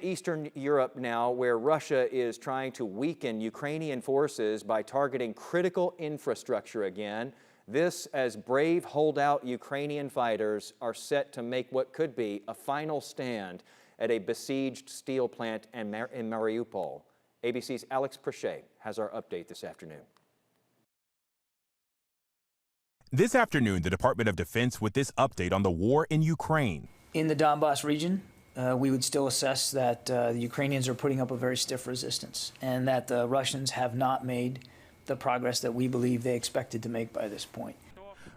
Eastern Europe now, where Russia is trying to weaken Ukrainian forces by targeting critical infrastructure again. This as brave holdout Ukrainian fighters are set to make what could be a final stand at a besieged steel plant in Maripol. ABC's Alex Prochet has our update this afternoon. This afternoon, the Department of Defense with this update on the war in Ukraine. In the Donbas region, we would still assess that the Ukrainians are putting up a very stiff resistance and that the Russians have not made the progress that we believe they expected to make by this point.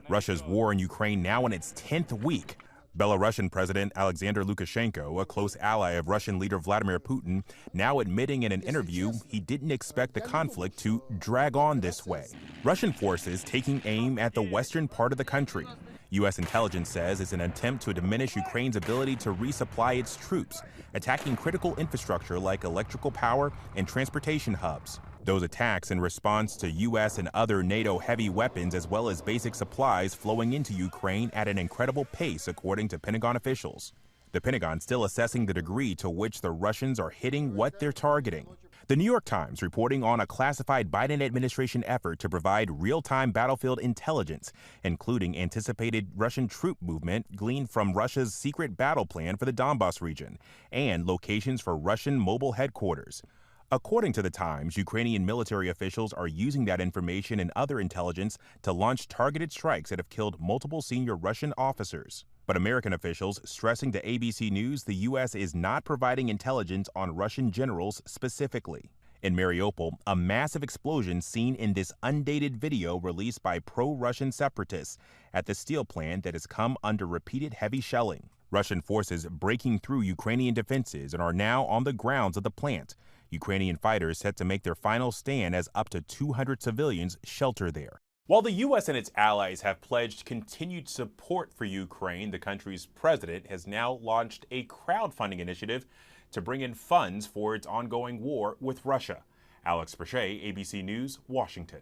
Russia's war in Ukraine now in its 10th week. Belarusian President Alexander Lukashenko, a close ally of Russian leader Vladimir Putin, now admitting in an interview he didn't expect the conflict to drag on this way. Russian forces taking aim at the western part of the country. U.S. intelligence says it's an attempt to diminish Ukraine's ability to resupply its troops, attacking critical infrastructure like electrical power and transportation hubs. Those attacks in response to U.S. and other NATO heavy weapons as well as basic supplies flowing into Ukraine at an incredible pace, according to Pentagon officials. The Pentagon still assessing the degree to which the Russians are hitting what they're targeting. The New York Times reporting on a classified Biden administration effort to provide real-time battlefield intelligence, including anticipated Russian troop movement gleaned from Russia's secret battle plan for the Donbas region and locations for Russian mobile headquarters. According to the Times, Ukrainian military officials are using that information and other intelligence to launch targeted strikes that have killed multiple senior Russian officers. But American officials stressing to ABC News the U.S. is not providing intelligence on Russian generals specifically. In Maripol, a massive explosion seen in this undated video released by pro-Russian separatists at the steel plant that has come under repeated heavy shelling. Russian forces breaking through Ukrainian defenses and are now on the grounds of the plant. Ukrainian fighters set to make their final stand as up to 200 civilians shelter there. While the U.S. and its allies have pledged continued support for Ukraine, the country's president has now launched a crowdfunding initiative to bring in funds for its ongoing war with Russia. Alex Prochet, ABC News, Washington.